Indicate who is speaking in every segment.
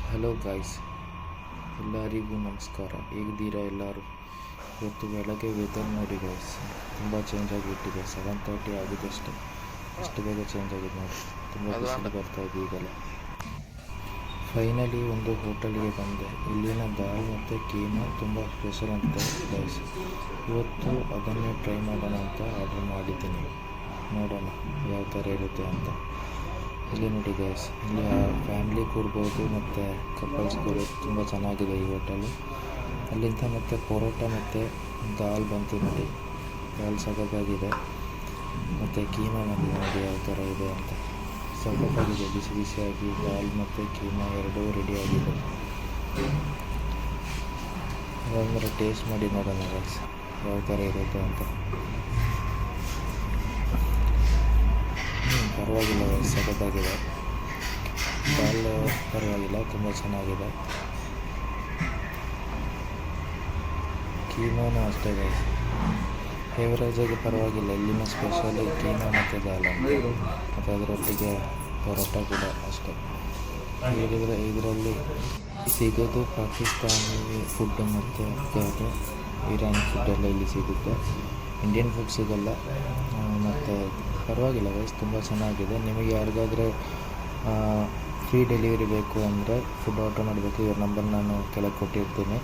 Speaker 1: Hello guys, ಎಲ್ಲರಿಗೂ ನಮಸ್ಕಾರ. ಹೇಗಿದ್ದೀರಾ ಎಲ್ಲರೂ? ಇವತ್ತು ಬೆಳಗ್ಗೆ ವೆದರ್ ನೋಡಿ ಗಾಯ್ಸ್, ತುಂಬ ಚೇಂಜ್ ಆಗಿಬಿಟ್ಟಿದೆ. 7:30 ಆಗಿದೆ ಅಷ್ಟೇ, ಅಷ್ಟು ಬೇಗ ಚೇಂಜ್ ಆಗಿದೆ ನೋಡಿ. ತುಂಬ ಬಿಸಿಲು ಬರ್ತಾಯಿದೆ ಈಗಲೇ. ಫೈನಲಿ ಒಂದು ಹೋಟೆಲ್ಗೆ ಬಂದೆ. ಇಲ್ಲಿನ ದಾಲ್ ಮತ್ತು ಕೀಮಾ ತುಂಬ ಸ್ಪೆಷಲ್ ಅಂತ ಗೈಸ್. ಇವತ್ತು ಅದನ್ನೇ ಟ್ರೈ ಮಾಡೋಣ ಅಂತ ಆರ್ಡರ್ ಮಾಡಿದ್ದೀನಿ. ನೋಡೋಣ ಯಾವ ಥರ ಇರುತ್ತೆ ಅಂತ. ಇಲ್ಲಿ ನೋಡಿ ಗೈಸ್, ಇಲ್ಲಿ ಫ್ಯಾಮ್ಲಿ ಕೂರ್ಬೋದು ಮತ್ತು ಕಪಲ್ಸ್ಗಳು. ತುಂಬ ಚೆನ್ನಾಗಿದೆ ಈ ಹೋಟೆಲು. ಅಲ್ಲಿಂದ ಮತ್ತು ಪರೋಟ ಮತ್ತು ದಾಲ್ ಬಂತು ನೋಡಿ. ದಾಲ್ ಸಖತ್ತಾಗಿದೆ. ಮತ್ತು ಕೀಮಾ ಬಂದಿದೆ ನೋಡಿ ಯಾವ ಥರ ಇದೆ ಅಂತ. ಸಖತ್ತಾಗಿದೆ, ಬಿಸಿ ಬಿಸಿಯಾಗಿ ದಾಲ್ ಮತ್ತು ಕೀಮಾ ಎರಡೂ ರೆಡಿಯಾಗಿದೆ. ಅದಾದ್ಮೇಲೆ ಟೇಸ್ಟ್ ಮಾಡಿ ನೋಡೋಣ ಗೈಸ್ ಯಾವ ಥರ ಇರುತ್ತೆ ಅಂತ. ಪರವಾಗಿಲ್ಲ ಗೈಸ್, ಸಖತ್ತಾಗಿದೆ. ದಾಲ್ ಪರವಾಗಿಲ್ಲ, ತುಂಬ ಚೆನ್ನಾಗಿದೆ. ಕೀಮಾನು ಅಷ್ಟೇ ಗೈಸ್, ಎವರೇಜಾಗಿ ಪರವಾಗಿಲ್ಲ. ಇಲ್ಲಿನ ಸ್ಪೆಷಲ್ ಕೀಮಾ ಮತ್ತು ದಾಲ್ ಅಂತ, ಮತ್ತು ಅದರೊಟ್ಟಿಗೆ ಪರೋಟ ಕೂಡ ಅಷ್ಟೇ. ಇದರಲ್ಲಿ ಸಿಗೋದು ಪಾಕಿಸ್ತಾನಿ ಫುಡ್ ಮತ್ತು ಅದು ಇರಾನಿ ಫುಡ್ಡೆಲ್ಲ ಇಲ್ಲಿ ಸಿಗುತ್ತೆ. ಇಂಡಿಯನ್ ಫುಡ್ ಸಿಗಲ್ಲ. ಮತ್ತು ಪರವಾಗಿಲ್ಲ ಗೈಸ್, ತುಂಬ ಚೆನ್ನಾಗಿದೆ. ನಿಮಗೆ ಯಾರಿಗಾದರೆ ಫ್ರೀ ಡೆಲಿವರಿ ಬೇಕು ಅಂದರೆ ಫುಡ್ ಆರ್ಡ್ರ್ ಮಾಡಬೇಕು. ಇವ್ರ ನಂಬರ್ ನಾನು ಕೆಳಗೆ ಕೊಟ್ಟಿರ್ತೀನಿ.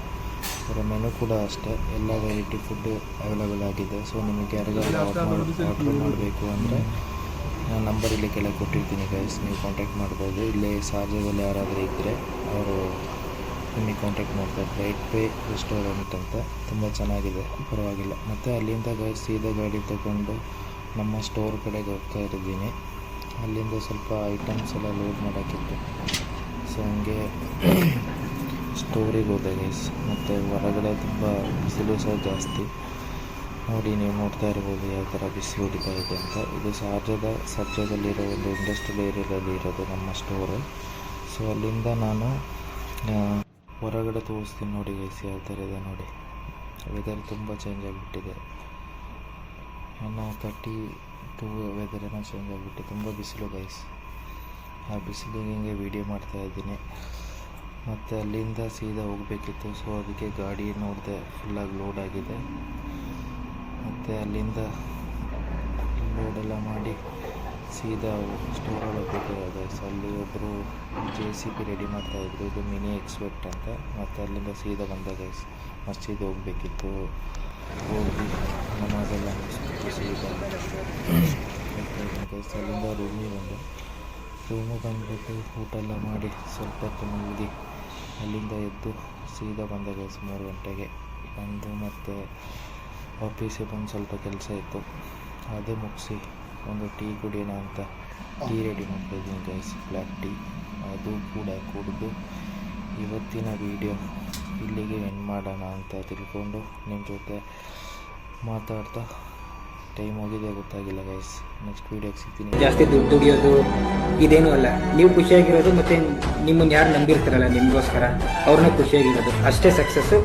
Speaker 1: ಇವರ ಮೆನು ಕೂಡ ಅಷ್ಟೇ, ಎಲ್ಲ ವೆರೈಟಿ ಫುಡ್ ಅವೈಲೇಬಲ್ ಆಗಿದೆ. ಸೊ ನಿಮಗೆ ಯಾರಿಗಾದ್ರೂ ಆರ್ಡ್ರ್ ಮಾಡಬೇಕು ಅಂದರೆ ನಾನು ನಂಬರ್ ಇಲ್ಲಿ ಕೆಳಗೆ ಕೊಟ್ಟಿರ್ತೀನಿ ಗೈಸ್, ನೀವು ಕಾಂಟ್ಯಾಕ್ಟ್ ಮಾಡ್ಬೋದು. ಇಲ್ಲೇ ಸಾರ್ಜದಲ್ಲಿ ಯಾರಾದರೂ ಇದ್ದರೆ ಅವರು ನಿಮಗೆ ಕಾಂಟ್ಯಾಕ್ಟ್ ಮಾಡ್ತಾರೆ. ರೈಟ್ ವೇ ರೆಸ್ಟೋರೆಂಟ್ ಅಂತ, ತುಂಬ ಚೆನ್ನಾಗಿದೆ, ಪರವಾಗಿಲ್ಲ. ಮತ್ತು ಅಲ್ಲಿಂದ ಗೈಸ್ ಸೀದಾ ಗಾಡಿ ತಗೊಂಡು ನಮ್ಮ ಸ್ಟೋರ್ ಕಡೆಗೆ ಹೋಗ್ತಾ ಇದ್ದೀನಿ. ಅಲ್ಲಿಂದ ಸ್ವಲ್ಪ ಐಟಮ್ಸ್ ಎಲ್ಲ ಲೋಡ್ ಮಾಡೋಕ್ಕಿತ್ತು. ಸೊ ಹಂಗೆ ಸ್ಟೋರಿಗೆ ಹೋದೆ ಗೈಸ್. ಮತ್ತು ಹೊರಗಡೆ ತುಂಬ ಬಿಸಿಲು ಸಹ ಜಾಸ್ತಿ ನೋಡಿ, ನೀವು ನೋಡ್ತಾ ಇರ್ಬೋದು ಯಾವ ಥರ ಬಿಸಿಲು ಹೊಡಿತಾ ಇದೆ ಅಂತ. ಇದು ಸರ್ಜಾದಲ್ಲಿರೋ ಒಂದು ಇಂಡಸ್ಟ್ರಿಯಲ್ ಏರಿಯಾದಲ್ಲಿ ಇರೋದು ನಮ್ಮ ಸ್ಟೋರು. ಸೊ ಅಲ್ಲಿಂದ ನಾನು ಹೊರಗಡೆ ತೋರಿಸ್ತೀನಿ ನೋಡಿ ಗೈಸ್ ಯಾವ ಥರ ಇದೆ ನೋಡಿ. ವೆದರ್ ತುಂಬ ಚೇಂಜ್ ಆಗಿಬಿಟ್ಟಿದೆ. 32 ವೆದರ್ ಏನೋ ಚೇಂಜ್ ಆಗಿಬಿಟ್ಟು ತುಂಬ ಬಿಸಿಲು ಗೈಸ್. ಆ ಬಿಸಿಲಿಗೆ ಹಿಂಗೆ ವೀಡಿಯೋ ಮಾಡ್ತಾಯಿದ್ದೀನಿ. ಮತ್ತು ಅಲ್ಲಿಂದ ಸೀದಾ ಹೋಗಬೇಕಿತ್ತು. ಸೊ ಅದಕ್ಕೆ ಗಾಡಿ ನೋಡಿದೆ, ಫುಲ್ಲಾಗಿ ಲೋಡ್ ಆಗಿದೆ. ಮತ್ತು ಅಲ್ಲಿಂದ ಲೋಡೆಲ್ಲ ಮಾಡಿ ಸೀದಾ ಸ್ಟೋರ್ ಹೋಗಬೇಕು ಗೈಸ್. ಅಲ್ಲಿ ಒಬ್ಬರು JCB ರೆಡಿ ಮಾಡ್ತಾಯಿದ್ರು, ಇದು ಮಿನಿ ಎಕ್ಸ್ಪೆಕ್ಟ್ ಅಂತ. ಮತ್ತು ಅಲ್ಲಿಂದ ಸೀದಾ ಬಂದ ಗೈಸ್, ಮಸ್ಜಿದ್ ಹೋಗಬೇಕಿತ್ತು. ಹೋಗಿ ನಮಾಜೆಲ್ಲ ಮುಗಿಸ್ಬಿಟ್ಟು ಸೀದಾ ಗೈಸ್ ಅಲ್ಲಿಂದ ರೂಮಿಗೆ ಬಂದುಬಿಟ್ಟು ಊಟ ಎಲ್ಲ ಮಾಡಿ ಸ್ವಲ್ಪ ಹೊತ್ತು ಮಲಗಿ ಅಲ್ಲಿಂದ ಎದ್ದು ಸೀದಾ ಬಂದೆ ಗೈಸ್ 3 ಗಂಟೆಗೆ ಬಂದು. ಮತ್ತು ಆಫೀಸಿಗೆ ಬಂದು ಸ್ವಲ್ಪ ಕೆಲಸ ಇತ್ತು, ಅದೇ ಮುಗಿಸಿ ಒಂದು ಟೀ ಕುಡಿಯೋಣ ಅಂತ ಟೀ ರೆಡಿ ಮಾಡ್ತಾಯಿದ್ದೀನಿ ಗೈಸ್, ಬ್ಲ್ಯಾಕ್ ಟೀ. ಅದು ಕೂಡ ಕುಡಿದು ಇವತ್ತಿನ ವೀಡಿಯೋ ಇಲ್ಲಿಗೆ ಎಂಡ್ ಮಾಡೋಣ ಅಂತ ತಿಳ್ಕೊಂಡು ನಿಮ್ಮ ಜೊತೆ ಮಾತಾಡ್ತಾ ಟೈಮ್ ಹೋಗಿದೆ ಗೊತ್ತಾಗಿಲ್ಲ ಗೈಸ್. ನೆಕ್ಸ್ಟ್ ವೀಡಿಯೋಗೆ ಸಿಗ್ತೀನಿ.
Speaker 2: ಜಾಸ್ತಿ ದುಡ್ಡು ದುಡಿಯೋದು ಇದೇನೂ ಅಲ್ಲ. ನೀವು ಖುಷಿಯಾಗಿರೋದು ಮತ್ತು ನಿಮ್ಮನ್ನು ಯಾರು ನಂಬಿರ್ತಾರಲ್ಲ ನಿಮಗೋಸ್ಕರ, ಅವ್ರನ್ನ ಖುಷಿಯಾಗಿರೋದು ಅಷ್ಟೇ ಸಕ್ಸಸ್ಸು.